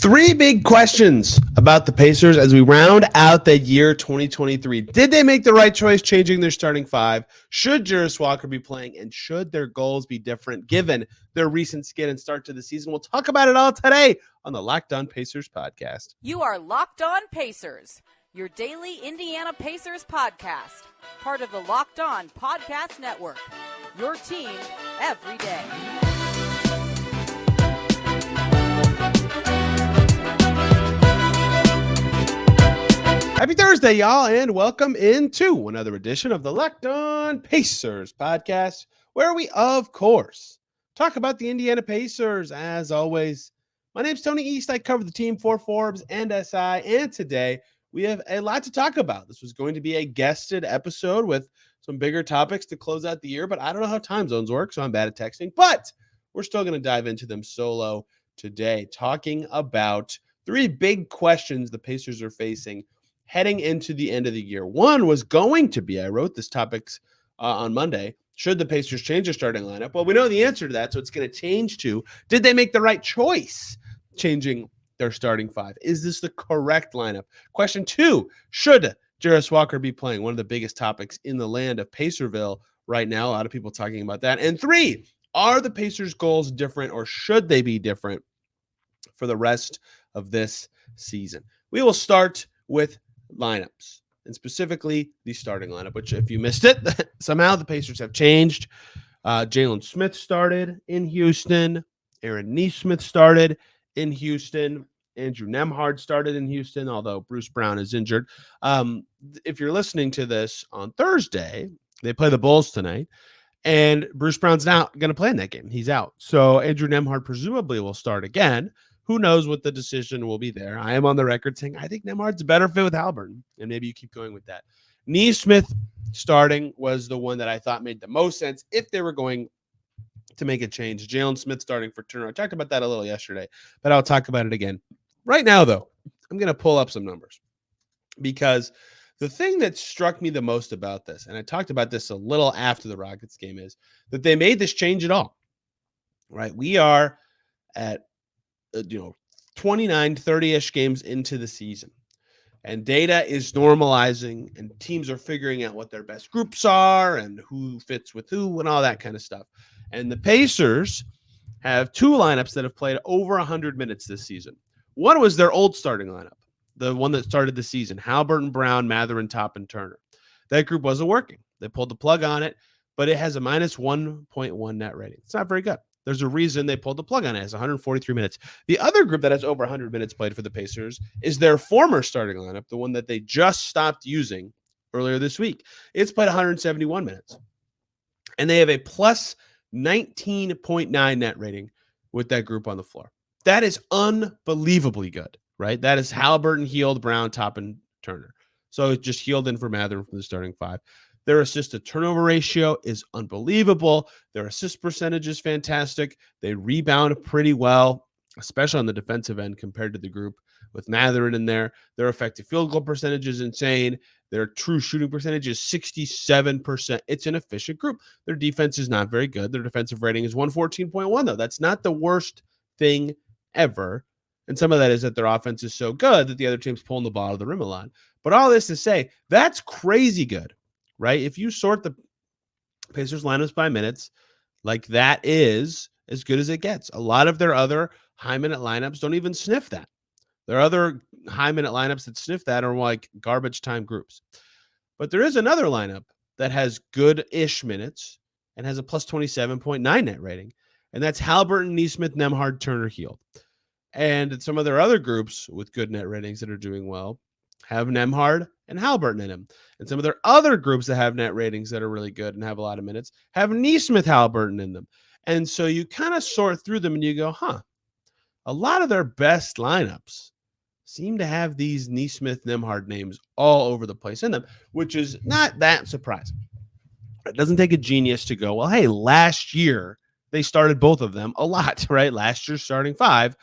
Three big questions about the Pacers as we round out the year 2023. Did they make the right choice changing their starting five? Should Jarace Walker be playing? And should their goals be different given their recent skid and start to the season? We'll talk about it all today on the Locked On Pacers podcast. You are Locked On Pacers, your daily Indiana Pacers podcast. Part of the Locked On Podcast Network, your team every day. Happy Thursday, y'all, and welcome into another edition of the Locked On Pacers podcast, where we, of course, talk about the Indiana Pacers. As always, my name's Tony East. I cover the team for Forbes and SI, and today we have a lot to talk about. This was going to be a guested episode with some bigger topics to close out the year, but I don't know how time zones work, so I'm bad at texting, but we're still going to dive into them solo today, talking about three big questions the Pacers are facing heading into the end of the year. One was going to be, I wrote this topics on Monday, should the Pacers change their starting lineup? Well, we know the answer to that, so it's going to change to, did they make the right choice changing their starting five? Is this the correct lineup? Question two, should Jarace Walker be playing? One of the biggest topics in the land of Pacerville right now. A lot of people talking about that. And three, are the Pacers' goals different, or should they be different for the rest of this season? We will start with lineups, and specifically the starting lineup, which if you missed it, somehow the Pacers have changed. Jalen Smith started in Houston. Aaron Nesmith started in Houston. Andrew Nembhard started in Houston, although Bruce Brown is injured. If you're listening to this on Thursday, they play the Bulls tonight, and Bruce Brown's not going to play in that game. He's out. So Andrew Nembhard presumably will start again. Who knows what the decision will be there? I am on the record saying I think Nembhard's a better fit with Haliburton, and maybe you keep going with that. Nesmith starting was the one that I thought made the most sense if they were going to make a change. Jalen Smith starting for Turner. I talked about that a little yesterday, but I'll talk about it again. Right now, though, I'm going to pull up some numbers because the thing that struck me the most about this, and I talked about this a little after the Rockets game, is that they made this change at all. Right? We are at 29, 30-ish games into the season. And data is normalizing, and teams are figuring out what their best groups are and who fits with who and all that kind of stuff. And the Pacers have two lineups that have played over 100 minutes this season. One was their old starting lineup, the one that started the season, Haliburton, Brown, Mathurin, Toppin, Turner. That group wasn't working. They pulled the plug on it, but it has a minus 1.1 net rating. It's not very good. There's a reason they pulled the plug on it. It has 143 minutes. The other group that has over 100 minutes played for the Pacers is their former starting lineup, the one that they just stopped using earlier this week. It's played 171 minutes. And they have a plus 19.9 net rating with that group on the floor. That is unbelievably good, right? That is Haliburton, Heald, Brown, Toppin, Turner. So it just Heald in for Mathurin from the starting five. Their assist to turnover ratio is unbelievable. Their assist percentage is fantastic. They rebound pretty well, especially on the defensive end compared to the group with Mathurin in there. Their effective field goal percentage is insane. Their true shooting percentage is 67%. It's an efficient group. Their defense is not very good. Their defensive rating is 114.1, though. That's not the worst thing ever. And some of that is that their offense is so good that the other team's pulling the ball out of the rim a lot. But all this to say, that's crazy good. Right? If you sort the Pacers lineups by minutes, like that is as good as it gets. A lot of their other high-minute lineups don't even sniff that. Their other high-minute lineups that sniff that are like garbage time groups. But there is another lineup that has good-ish minutes and has a plus 27.9 net rating, and that's Haliburton, Nesmith, Nembhard, Turner, Heald. And some of their other groups with good net ratings that are doing well have Nembhard and Haliburton in them. And some of their other groups that have net ratings that are really good and have a lot of minutes have Nesmith, Haliburton in them. And so you kind of sort through them and you go, a lot of their best lineups seem to have these Nesmith, Nembhard names all over the place in them, which is not that surprising. It doesn't take a genius to go, well, hey, last year they started both of them a lot, right? Last year's starting five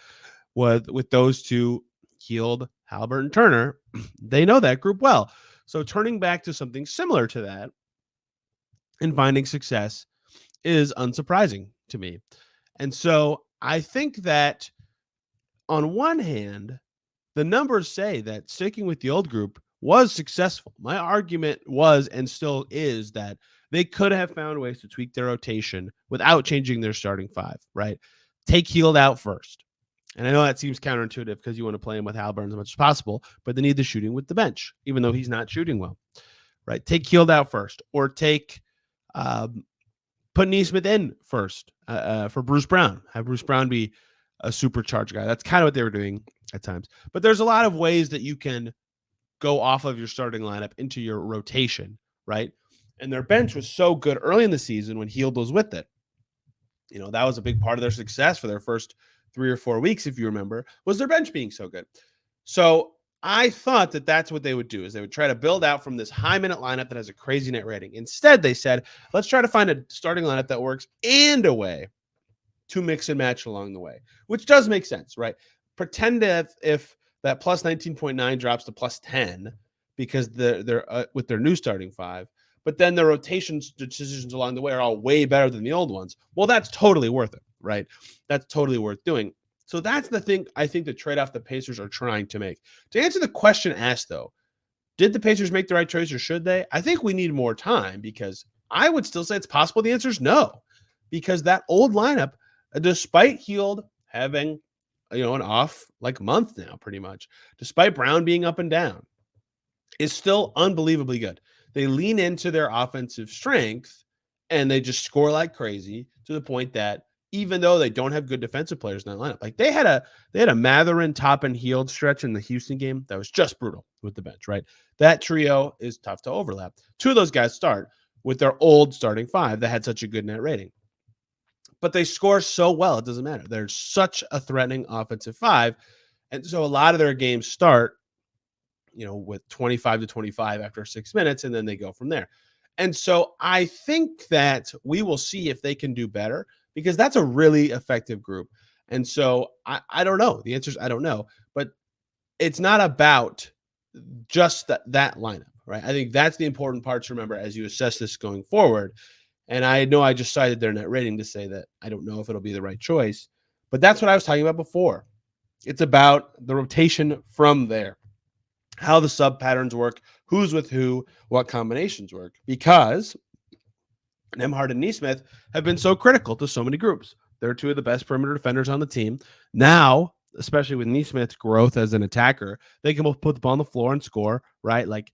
with those two, Heald, Haliburton, Turner, they know that group well. So turning back to something similar to that and finding success is unsurprising to me. And so I think that on one hand, the numbers say that sticking with the old group was successful. My argument was and still is that they could have found ways to tweak their rotation without changing their starting five, right? Take Heald out first. And I know that seems counterintuitive because you want to play him with Haliburton as much as possible, but they need the shooting with the bench, even though he's not shooting well, right? Take Heald out first, or put Neesmith in first for Bruce Brown. Have Bruce Brown be a supercharged guy. That's kind of what they were doing at times. But there's a lot of ways that you can go off of your starting lineup into your rotation, right? And their bench was so good early in the season when Heald was with it. You know, that was a big part of their success for their first 3 or 4 weeks, if you remember, was their bench being so good. So I thought that that's what they would do, is they would try to build out from this high minute lineup that has a crazy net rating. Instead, they said, let's try to find a starting lineup that works and a way to mix and match along the way, which does make sense, right? Pretend if that plus 19.9 drops to plus 10 because they're with their new starting five, but then the rotations decisions along the way are all way better than the old ones. Well, that's totally worth it, right? That's totally worth doing. So that's the thing I think the trade-off the Pacers are trying to make. To answer the question asked, though, did the Pacers make the right choice or should they? I think we need more time, because I would still say it's possible the answer is no, because that old lineup, despite Heald having, an off like month now, pretty much, despite Brown being up and down, is still unbelievably good. They lean into their offensive strength and they just score like crazy, to the point that even though they don't have good defensive players in that lineup, like they had a Mathurin, Toppin, Heald stretch in the Houston game that was just brutal with the bench, right? That trio is tough to overlap. 2 of those guys start with their old starting five that had such a good net rating. But they score so well, it doesn't matter. They're such a threatening offensive five. And so a lot of their games start, with 25 to 25 after 6 minutes, and then they go from there. And so I think that we will see if they can do better, because that's a really effective group. And so I don't know. The answer is I don't know. But it's not about just that lineup, right? I think that's the important part to remember as you assess this going forward. And I know I just cited their net rating to say that I don't know if it'll be the right choice, but that's what I was talking about before. It's about the rotation from there, how the sub patterns work, who's with who, what combinations work, because Nembhard and Neesmith have been so critical to so many groups. They're 2 of the best perimeter defenders on the team. Now, especially with Neesmith's growth as an attacker, they can both put the ball on the floor and score, right? Like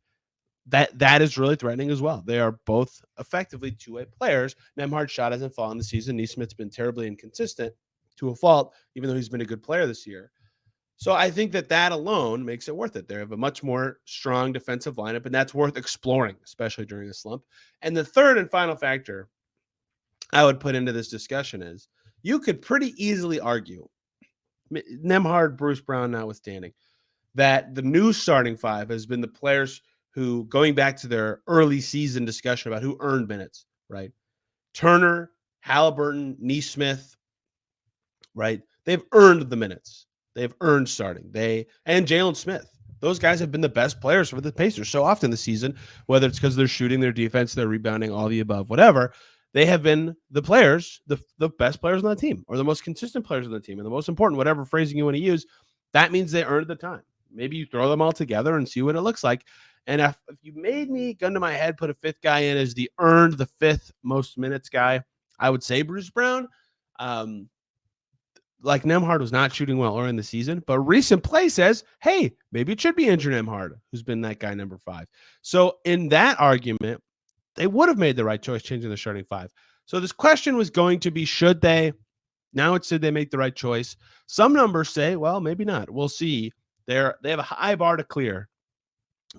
that is really threatening as well. They are both effectively 2-way players. Nembhard's shot hasn't fallen this season. Neesmith's been terribly inconsistent to a fault, even though he's been a good player this year. So I think that alone makes it worth it. They have a much more strong defensive lineup, and that's worth exploring, especially during a slump. And the third and final factor I would put into this discussion is you could pretty easily argue, Nembhard, Bruce Brown notwithstanding, that the new starting five has been the players who, going back to their early season discussion about who earned minutes, right? Turner, Haliburton, Neesmith, right? They've earned the minutes. They've earned starting. And Jalen Smith. Those guys have been the best players for the Pacers so often this season, whether it's because they're shooting, their defense, they're rebounding, all the above, whatever. They have been the players, the best players on the team, or the most consistent players on the team, and the most important, whatever phrasing you want to use. That means they earned the time. Maybe you throw them all together and see what it looks like. And if you made me, gun to my head, put a fifth guy in as the 5th most minutes guy, I would say Bruce Brown. Like Nembhard was not shooting well early in the season, but recent play says, hey, maybe it should be Andrew Nembhard, who's been that guy number 5. So in that argument, they would have made the right choice changing the starting 5. So this question was going to be, should they? Now it said they make the right choice. Some numbers say, well, maybe not. We'll see. They have a high bar to clear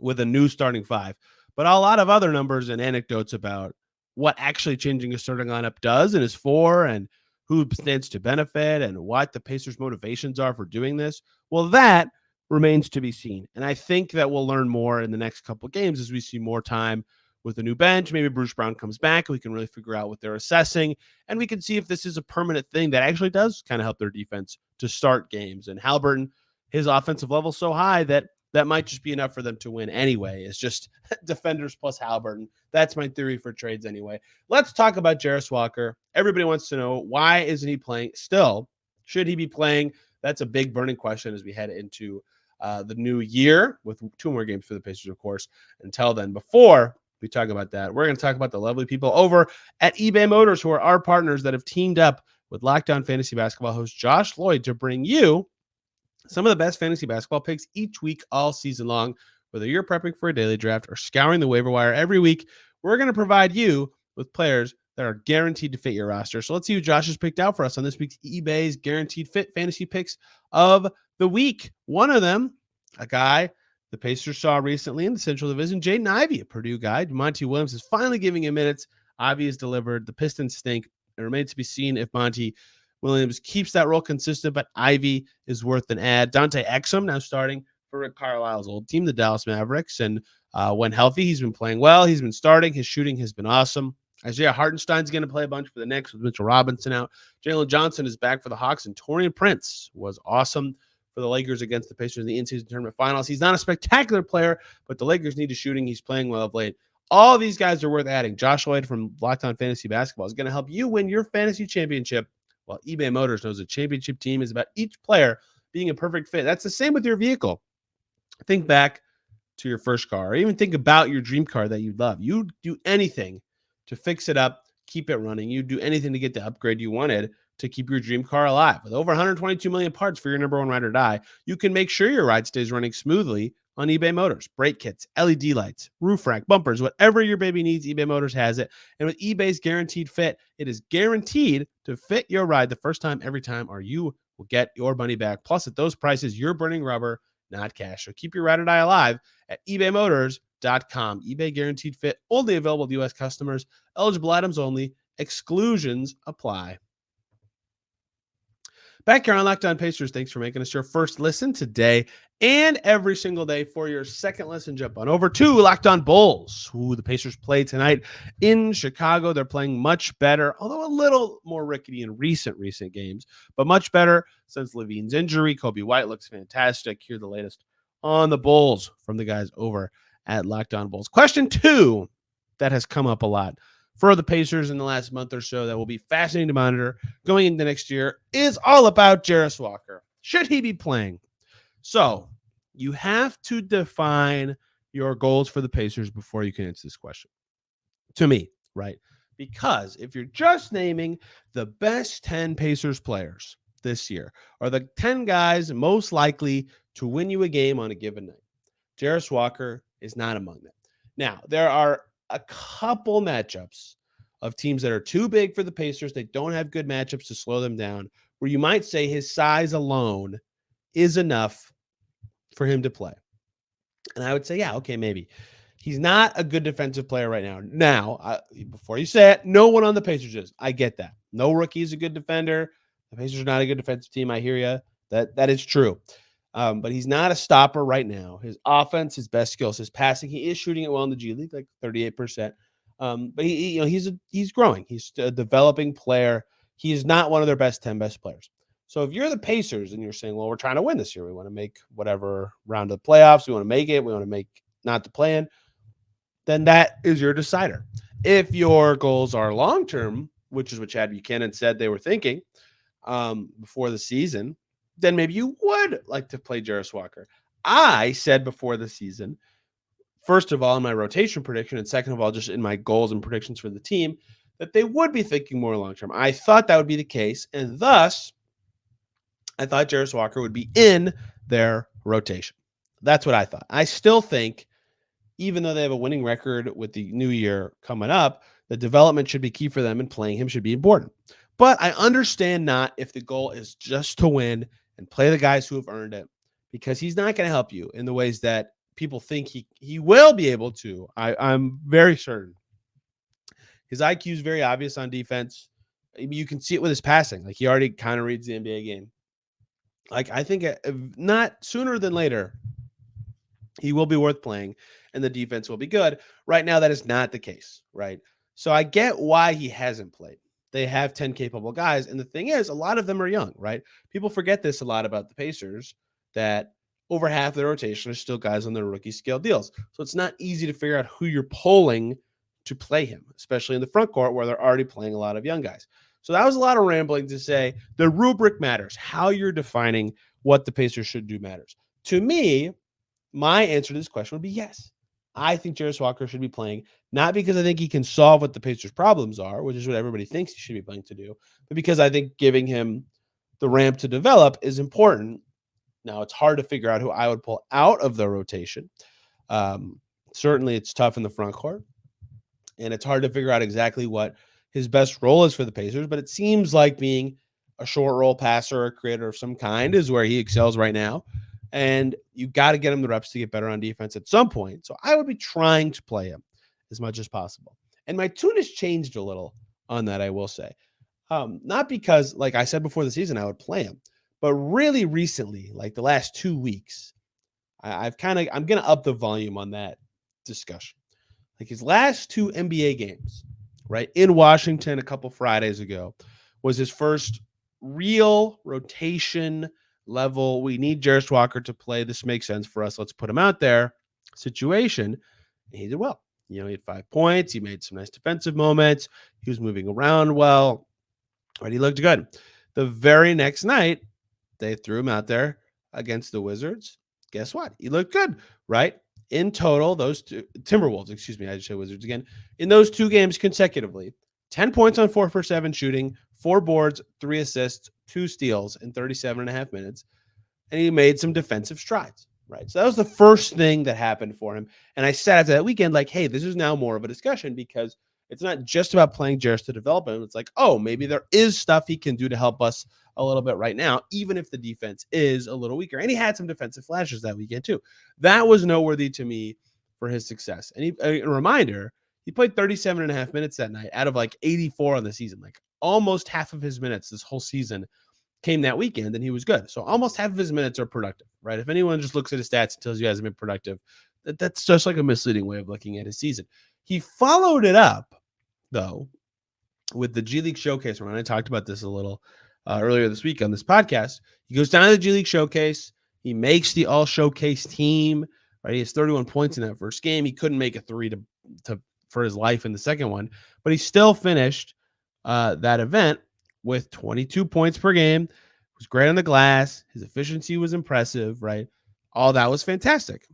with a new starting 5, but a lot of other numbers and anecdotes about what actually changing a starting lineup does and is for, and who stands to benefit, and what the Pacers' motivations are for doing this. Well, that remains to be seen. And I think that we'll learn more in the next couple of games as we see more time with the new bench. Maybe Bruce Brown comes back. We can really figure out what they're assessing, and we can see if this is a permanent thing that actually does kind of help their defense to start games. And Haliburton, his offensive level so high that might just be enough for them to win anyway. It's just defenders plus Haliburton. That's my theory for trades anyway. Let's talk about Jarace Walker. Everybody wants to know, why isn't he playing still? Should he be playing? That's a big burning question as we head into the new year with 2 more games for the Pacers, of course. Until then, before we talk about that, we're going to talk about the lovely people over at eBay Motors, who are our partners that have teamed up with Lockdown Fantasy Basketball host Josh Lloyd to bring you some of the best fantasy basketball picks each week, all season long. Whether you're prepping for a daily draft or scouring the waiver wire every week, we're going to provide you with players that are guaranteed to fit your roster. So let's see who Josh has picked out for us on this week's eBay's Guaranteed Fit Fantasy Picks of the Week. One of them, a guy the Pacers saw recently in the Central Division, Jaden Ivey, a Purdue guy. Monty Williams is finally giving him minutes. Ivey has delivered. The Pistons stink. It remains to be seen if Monty Williams keeps that role consistent, but Ivey is worth an ad. Dante Exum now starting for Rick Carlisle's old team, the Dallas Mavericks. And when healthy, he's been playing well. He's been starting. His shooting has been awesome. Isaiah Hartenstein's going to play a bunch for the Knicks with Mitchell Robinson out. Jalen Johnson is back for the Hawks, and Taurean Prince was awesome for the Lakers against the Pacers in the in-season tournament finals. He's not a spectacular player, but the Lakers need a shooting. He's playing well of late. All these guys are worth adding. Josh Lloyd from Locked On Fantasy Basketball is going to help you win your fantasy championship, while eBay Motors knows a championship team is about each player being a perfect fit. That's the same with your vehicle. Think back to your first car, or even think about your dream car that you love. You'd do anything to fix it up, keep it running. You'd do anything to get the upgrade you wanted to keep your dream car alive. With over 122 million parts for your number one ride or die, you can make sure your ride stays running smoothly on eBay Motors. Brake kits, LED lights, roof rack, bumpers, whatever your baby needs, eBay Motors has it. And with eBay's Guaranteed Fit, it is guaranteed to fit your ride the first time, every time, or you will get your money back. Plus, at those prices, you're burning rubber, not cash. So keep your ride or die alive at ebaymotors.com. eBay Guaranteed Fit, only available to U.S. customers. Eligible items only. Exclusions apply. Back here on Locked On Pacers, thanks for making us your first listen today and every single day. For your second listen, jump on over to Locked On Bulls, who the Pacers play tonight in Chicago. They're playing much better, although a little more rickety in recent games, but much better since Levine's injury. Kobe White looks fantastic. Here's the latest on the Bulls from the guys over at Locked On Bulls. Question 2 that has come up a lot for the Pacers in the last month or so that will be fascinating to monitor going into next year is all about Jarace Walker. Should he be playing? So you have to define your goals for the Pacers before you can answer this question. To me, right? Because if you're just naming the best 10 Pacers players this year, or the 10 guys most likely to win you a game on a given night, Jarace Walker is not among them. Now, there are a couple matchups of teams that are too big for the Pacers. They don't have good matchups to slow them down, where you might say his size alone is enough for him to play. And I would say, yeah, okay, maybe. He's not a good defensive player right now. Now, before you say it, no one on the Pacers is. I get that. No rookie is a good defender. The Pacers are not a good defensive team. I hear you. That is true. But he's not a stopper right now. His offense, his best skills, his passing, he is shooting it well in the G League, like 38%. But he's growing. He's a developing player. He is not one of their 10 best players. So if you're the Pacers and you're saying, well, we're trying to win this year, we want to make whatever round of the playoffs, we want to make it, we want to make not the plan, then that is your decider. If your goals are long-term, which is what Chad Buchanan said they were thinking before the season, then maybe you would like to play Jarace Walker. I said before the season, first of all, in my rotation prediction, and second of all, just in my goals and predictions for the team, that they would be thinking more long-term. I thought that would be the case, and thus, I thought Jarace Walker would be in their rotation. That's what I thought. I still think, even though they have a winning record with the new year coming up, the development should be key for them, and playing him should be important. But I understand not if the goal is just to win and play the guys who have earned it, because he's not going to help you in the ways that people think he will be able to. I'm very certain. His IQ is very obvious on defense. You can see it with his passing. Like, he already kind of reads the NBA game. Like, I think not sooner than later, he will be worth playing and the defense will be good. Right now, that is not the case, right? So I get why he hasn't played. They have 10 capable guys. And the thing is, a lot of them are young, right? People forget this a lot about the Pacers, that over half their rotation are still guys on their rookie scale deals. So it's not easy to figure out who you're pulling to play him, especially in the front court where they're already playing a lot of young guys. So that was a lot of rambling to say the rubric matters. How you're defining what the Pacers should do matters. To me, my answer to this question would be yes. I think Jarace Walker should be playing, not because I think he can solve what the Pacers' problems are, which is what everybody thinks he should be playing to do, but because I think giving him the ramp to develop is important. Now, it's hard to figure out who I would pull out of the rotation. Certainly, it's tough in the front court, and it's hard to figure out exactly what his best role is for the Pacers, but it seems like being a short roll passer or a creator of some kind is where he excels right now. And you got to get him the reps to get better on defense at some point. So I would be trying to play him as much as possible. And my tune has changed a little on that, I will say. Not because, like I said before the season, I would play him, but really recently, like the last 2 weeks, I'm going to up the volume on that discussion. Like his last 2 NBA games, right, in Washington a couple Fridays ago, was his first real rotation level. We need Jarace Walker to play. This makes sense for us. Let's put him out there situation. And he did well. He had 5 points. He made some nice defensive moments. He was moving around well. Right, he looked good. The very next night, they threw him out there against the Wizards. Guess what? He looked good, right? In total, those two Timberwolves, excuse me, I just said Wizards again. In those 2 games consecutively, 10 points on 4 for 7 shooting, 4 boards, 3 assists, 2 steals in 37.5 minutes. And he made some defensive strides, right? So that was the first thing that happened for him. And I said after that weekend, like, hey, this is now more of a discussion because it's not just about playing Jarace to develop him. It's like, oh, maybe there is stuff he can do to help us a little bit right now, even if the defense is a little weaker. And he had some defensive flashes that weekend too. That was noteworthy to me for his success. And a reminder, he played 37.5 minutes that night out of like 84 on the season. Like almost half of his minutes this whole season came that weekend, and he was good. So almost half of his minutes are productive, right? If anyone just looks at his stats and tells you he hasn't been productive, that's just like a misleading way of looking at his season. He followed it up, though, with the G League Showcase run. I talked about this a little earlier this week on this podcast. He goes down to the G League Showcase. He makes the All-Showcase team, right? He has 31 points in that first game. He couldn't make a 3 for his life in the second one, but he still finished that event with 22 points per game. It was great on the glass. His efficiency was impressive, right? All that was fantastic.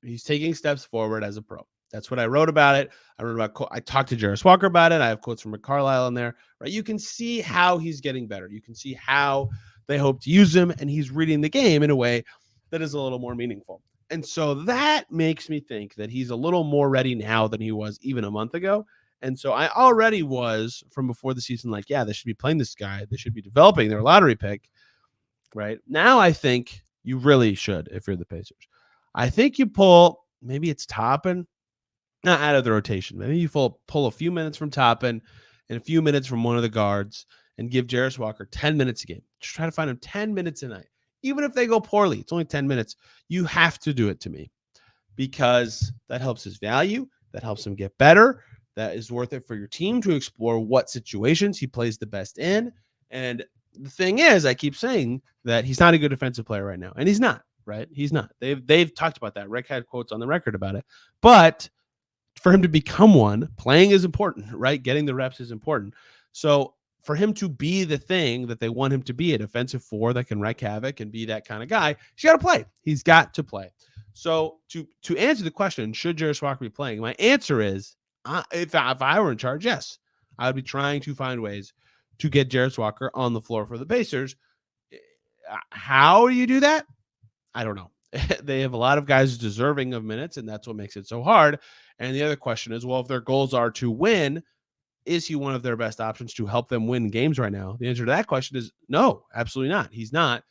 He's taking steps forward as a pro. That's what I wrote about it. I talked to Jarace Walker about it. I have quotes from Rick Carlisle in there, right? You can see how he's getting better. You can see how they hope to use him, and he's reading the game in a way that is a little more meaningful. And so that makes me think that he's a little more ready now than he was even a month ago. And so I already was from before the season, like, yeah, they should be playing this guy. They should be developing their lottery pick, right? Now I think you really should if you're the Pacers. I think you pull, maybe it's Toppin, not out of the rotation. Maybe you pull a few minutes from Toppin and a few minutes from one of the guards and give Jarace Walker 10 minutes a game. Just try to find him 10 minutes a night. Even if they go poorly, it's only 10 minutes. You have to do it to me because that helps his value. That helps him get better. That is worth it for your team to explore what situations he plays the best in. And the thing is, I keep saying that he's not a good defensive player right now. And he's not, right? He's not. They've talked about that. Rick had quotes on the record about it. But for him to become one, playing is important, right? Getting the reps is important. So for him to be the thing that they want him to be, a defensive 4 that can wreak havoc and be that kind of guy, he's got to play. He's got to play. So to answer the question, should Jarace Walker be playing? My answer is, if I were in charge, yes. I would be trying to find ways to get Jarace Walker on the floor for the Pacers. How do you do that? I don't know. They have a lot of guys deserving of minutes, and that's what makes it so hard. And the other question is, well, if their goals are to win, is he one of their best options to help them win games right now? The answer to that question is no, absolutely not. He's not.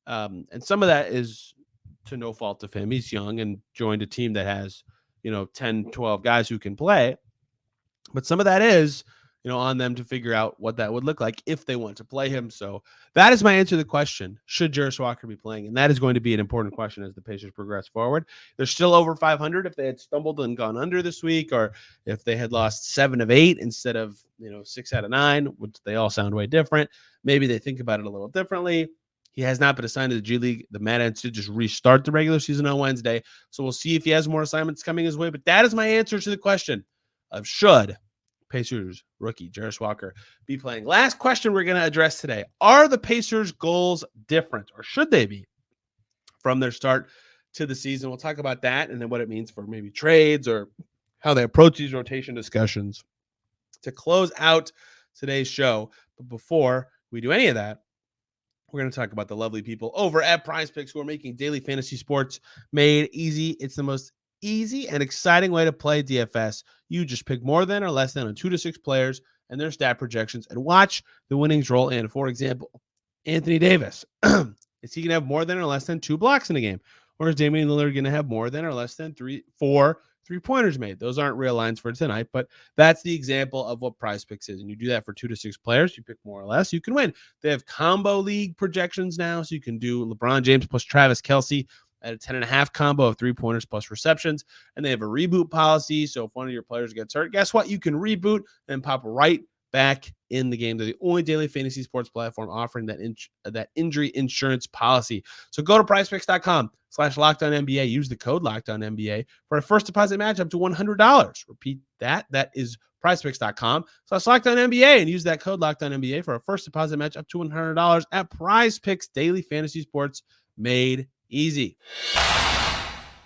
And some of that is to no fault of him. He's young and joined a team that has, 10, 12 guys who can play. But some of that is, on them to figure out what that would look like if they want to play him. So that is my answer to the question. Should Jarace Walker be playing? And that is going to be an important question as the Pacers progress forward. They're still over 500 if they had stumbled and gone under this week, or if they had lost 7 of 8 instead of, 6 out of 9, which they all sound way different. Maybe they think about it a little differently. He has not been assigned to the G League. The Mad Ants did just restart the regular season on Wednesday. So we'll see if he has more assignments coming his way. But that is my answer to the question of should Pacers rookie Jarace Walker be playing. Last question we're going to address today. Are the Pacers' goals different, or should they be, from their start to the season? We'll talk about that and then what it means for maybe trades or how they approach these rotation discussions to close out today's show. But before we do any of that, we're going to talk about the lovely people over at PrizePicks who are making daily fantasy sports made easy. It's the most easy and exciting way to play DFS. You just pick more than or less than on 2 to 6 players and their stat projections and watch the winnings roll in. For example, Anthony Davis. Is he going to have more than or less than 2 blocks in a game? Or is Damian Lillard going to have more than or less than 4 3-pointers made? Those aren't real lines for tonight, but that's the example of what PrizePicks is. And you do that for 2 to 6 players. You pick more or less, you can win. They have combo league projections now, so you can do LeBron James plus Travis Kelce at a 10.5 combo of 3-pointers plus receptions. And they have a reboot policy, so if one of your players gets hurt, guess what? You can reboot and pop right back in the game. They're the only daily fantasy sports platform offering that injury insurance policy. So go to prizepicks.com/LockedOnNBA. Use the code LockedOnNBA for a first deposit match up to $100. Repeat that. That is prizepicks.com/LockedOnNBA and use that code LockedOnNBA for a first deposit match up to $100 at PrizePicks daily fantasy sports made easy.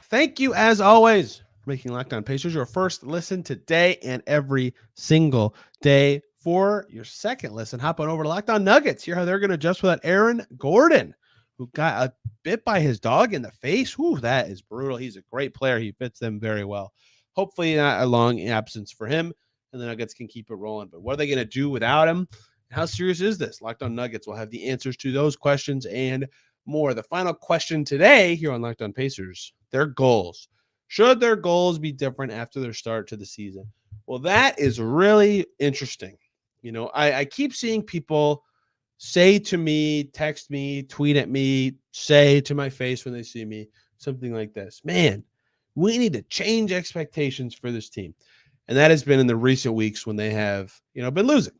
Thank you, as always, for making Locked On Pacers your first listen today and every single day. For your second listen, hop on over to Locked On Nuggets. Hear how they're going to adjust without Aaron Gordon, who got bit by his dog in the face. Whew, that is brutal. He's a great player. He fits them very well. Hopefully not a long absence for him, and the Nuggets can keep it rolling. But what are they going to do without him? How serious is this? Locked On Nuggets will have the answers to those questions and more. The final question today here on Locked On Pacers, their goals. Should their goals be different after their start to the season? Well, that is really interesting. You know, I keep seeing people say to me, text me, tweet at me, say to my face when they see me, something like this: man, we need to change expectations for this team. And that has been in the recent weeks when they have, been losing,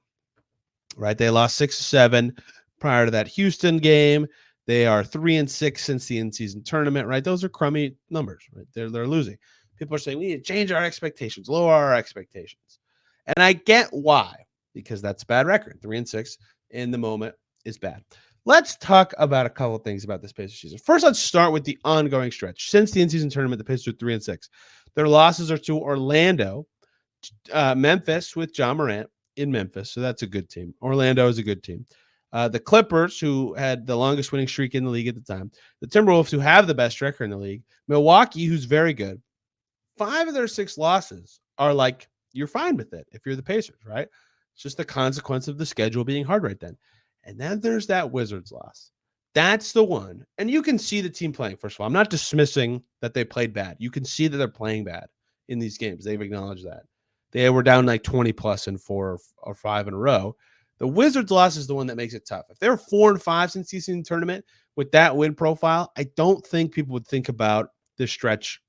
right? They lost 6-7 prior to that Houston game. They are 3-6 since the in-season tournament, right? Those are crummy numbers, right? They're losing. People are saying we need to change our expectations, lower our expectations. And I get why, because that's a bad record. 3-6 in the moment is bad. Let's talk about a couple of things about this Pacers season. First, let's start with the ongoing stretch. Since the in-season tournament, the Pacers are 3-6. Their losses are to Orlando, Memphis with Ja Morant in Memphis, so that's a good team. Orlando is a good team. The Clippers, who had the longest winning streak in the league at the time. The Timberwolves, who have the best record in the league. Milwaukee, who's very good. 5 of their 6 losses are like, you're fine with it if you're the Pacers, right? It's just the consequence of the schedule being hard right then. And then there's that Wizards loss. That's the one. And you can see the team playing, first of all. I'm not dismissing that they played bad. You can see that they're playing bad in these games. They've acknowledged that. They were down like 20 plus in 4 or 5 in a row. The Wizards loss is the one that makes it tough. If they're 4-5 since the season tournament with that win profile, I don't think people would think about this stretch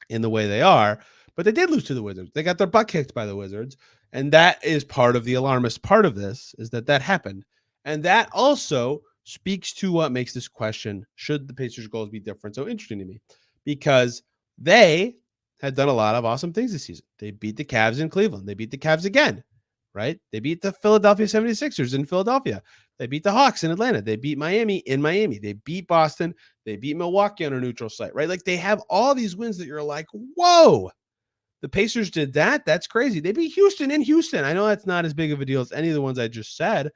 in the way they are. But they did lose to the Wizards. They got their butt kicked by the Wizards. And that is part of the alarmist part of this, is that happened. And that also speaks to what makes this question, should the Pacers' goals be different, so interesting to me. Because they had done a lot of awesome things this season. They beat the Cavs in Cleveland. They beat the Cavs again, right? They beat the Philadelphia 76ers in Philadelphia. They beat the Hawks in Atlanta. They beat Miami in Miami. They beat Boston. They beat Milwaukee on a neutral site, right? Like, they have all these wins that you're like, whoa. The Pacers did that. That's crazy. They beat Houston in Houston. I know that's not as big of a deal as any of the ones I just said,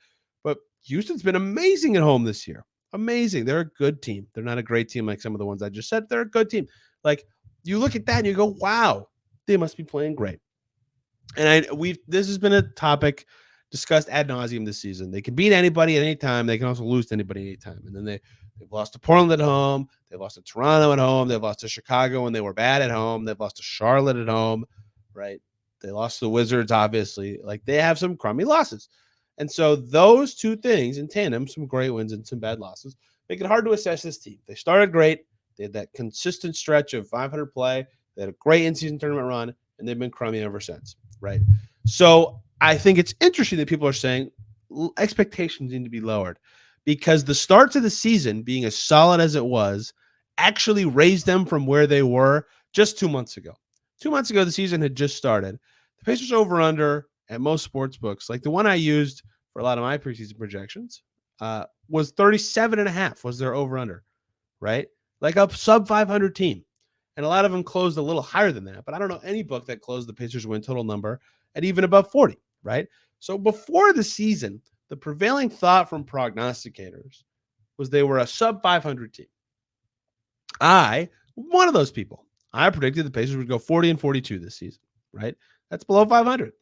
but Houston's been amazing at home this year. Amazing. They're a good team. They're not a great team like some of the ones I just said. They're a good team. Like, you look at that and you go, wow, they must be playing great. And this has been a topic discussed ad nauseum this season. They can beat anybody at any time. They can also lose to anybody at any time. And then they've lost to Portland at home. They've lost to Toronto at home. They've lost to Chicago when they were bad at home. They've lost to Charlotte at home, right? They lost to the Wizards, obviously. Like, they have some crummy losses. And so those two things in tandem, some great wins and some bad losses, make it hard to assess this team. They started great. They had that consistent stretch of 500 play. They had a great in-season tournament run, and they've been crummy ever since, right? So I think it's interesting that people are saying expectations need to be lowered, because the start to the season being as solid as it was actually raised them from where they were just 2 months ago. 2 months ago, the season had just started. The Pacers over-under at most sports books, like the one I used for a lot of my preseason projections, was 37.5 was their over under, right? Like a sub 500 team. And a lot of them closed a little higher than that. But I don't know any book that closed the Pacers win total number at even above 40, right? So before the season, the prevailing thought from prognosticators was they were a sub 500 team. One of those people. I predicted the Pacers would go 40-42 this season, right? That's below 500.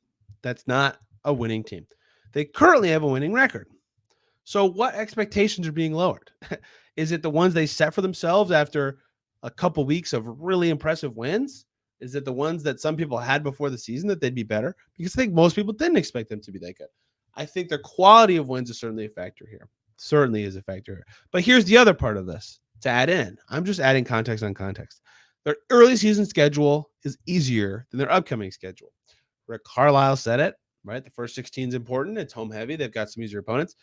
That's not a winning team. They currently have a winning record. So what expectations are being lowered? Is it the ones they set for themselves after a couple weeks of really impressive wins? Is it the ones that some people had before the season that they'd be better? Because I think most people didn't expect them to be that good. I think their quality of wins is certainly a factor here. Certainly is a factor here. But here's the other part of this to add in. I'm just adding context on context. Their early season schedule is easier than their upcoming schedule. Rick Carlisle said it, right? The first 16 is important. It's home heavy. They've got some easier opponents.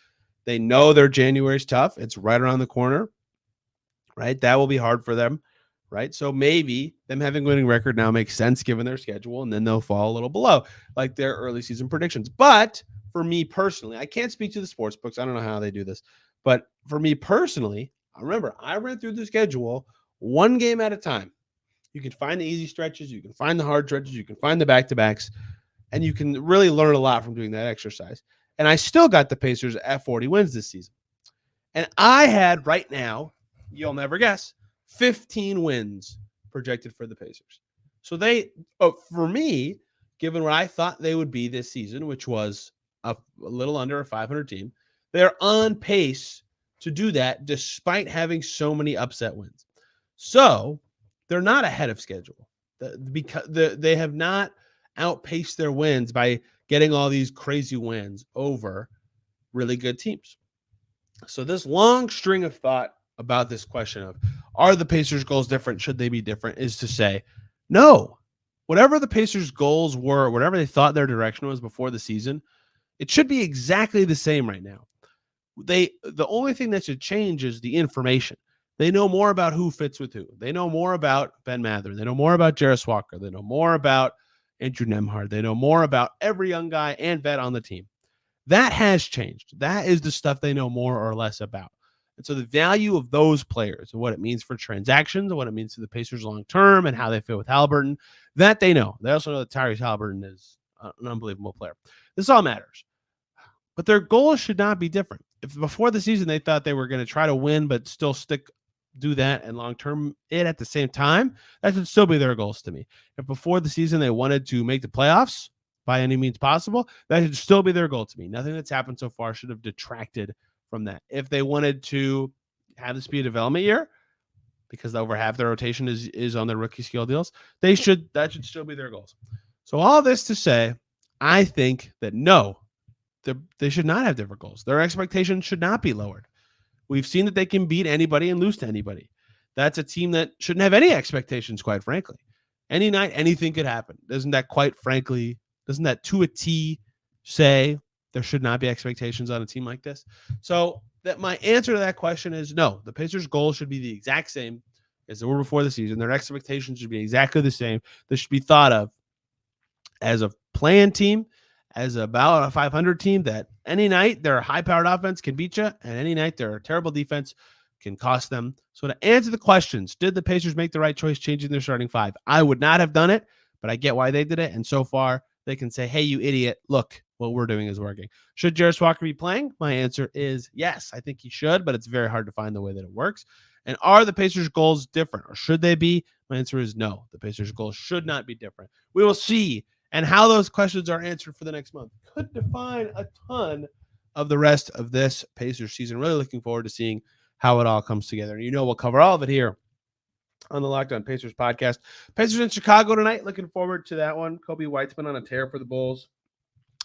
They know their January's tough. It's right around the corner, right? That will be hard for them, right? So maybe them having a winning record now makes sense given their schedule, and then they'll fall a little below like their early season predictions. But for me personally, I can't speak to the sports books. I don't know how they do this. But for me personally, remember, I ran through the schedule one game at a time. You can find the easy stretches. You can find the hard stretches. You can find the back-to-backs. And you can really learn a lot from doing that exercise. And I still got the Pacers at 40 wins this season. And I had right now, you'll never guess, 15 wins projected for the Pacers. So for me, given what I thought they would be this season, which was a little under a 500 team, they're on pace to do that despite having so many upset wins. So they're not ahead of schedule because they have not outpaced their wins by getting all these crazy wins over really good teams. So this long string of thought about this question of, are the Pacers' goals different? Should they be different? Is to say, no. Whatever the Pacers' goals were, whatever they thought their direction was before the season, it should be exactly the same right now. The only thing that should change is the information. They know more about who fits with who. They know more about Ben Mather. They know more about Jarace Walker. They know more about Andrew Nembhard. They know more about every young guy and vet on the team. That has changed. That is the stuff they know more or less about. And so the value of those players and what it means for transactions and what it means to the Pacers long term and how they fit with Halliburton, that they know. They also know that Tyrese Halliburton is an unbelievable player. This all matters. But their goals should not be different. If before the season they thought they were going to try to win but still do that and long-term it at the same time, that should still be their goals to me. If before the season they wanted to make the playoffs by any means possible, that should still be their goal to me. Nothing that's happened so far should have detracted from that. If they wanted to have this be a development year, because over half their rotation is on their rookie skill deals, that should still be their goals. So all this to say, I think that no, they should not have different goals. Their expectations should not be lowered. We've seen that they can beat anybody and lose to anybody. That's a team that shouldn't have any expectations, quite frankly. Any night, anything could happen. Doesn't that to a T say there should not be expectations on a team like this? So that my answer to that question is no. The Pacers' goals should be the exact same as they were before the season. Their expectations should be exactly the same. They should be thought of as a play-in team, as about a 500 team that any night their high-powered offense can beat you, and any night their terrible defense can cost them. So to answer the questions, did the Pacers make the right choice changing their starting five? I would not have done it, but I get why they did it. And so far, they can say, hey, you idiot, look, what we're doing is working. Should Jarace Walker be playing? My answer is yes. I think he should, but it's very hard to find the way that it works. And are the Pacers' goals different, or should they be? My answer is no. The Pacers' goals should not be different. We will see. And how those questions are answered for the next month could define a ton of the rest of this Pacers season. Really looking forward to seeing how it all comes together. And we'll cover all of it here on the Locked On Pacers podcast. Pacers in Chicago tonight. Looking forward to that one. Kobe White's been on a tear for the Bulls.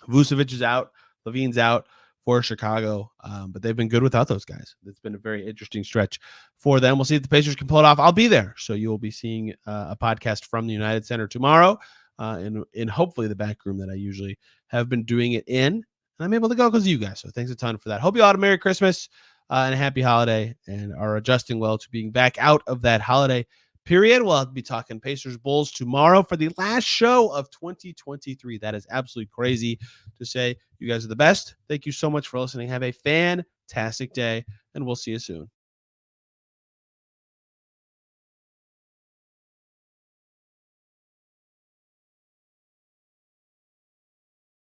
Vucevic is out. Levine's out for Chicago. But they've been good without those guys. It's been a very interesting stretch for them. We'll see if the Pacers can pull it off. I'll be there. So you will be seeing a podcast from the United Center tomorrow. In hopefully the back room that I usually have been doing it in. And I'm able to go because of you guys. So thanks a ton for that. Hope you all had a Merry Christmas and a happy holiday and are adjusting well to being back out of that holiday period. We'll be talking Pacers Bulls tomorrow for the last show of 2023. That is absolutely crazy to say. You guys are the best. Thank you so much for listening. Have a fantastic day, and we'll see you soon.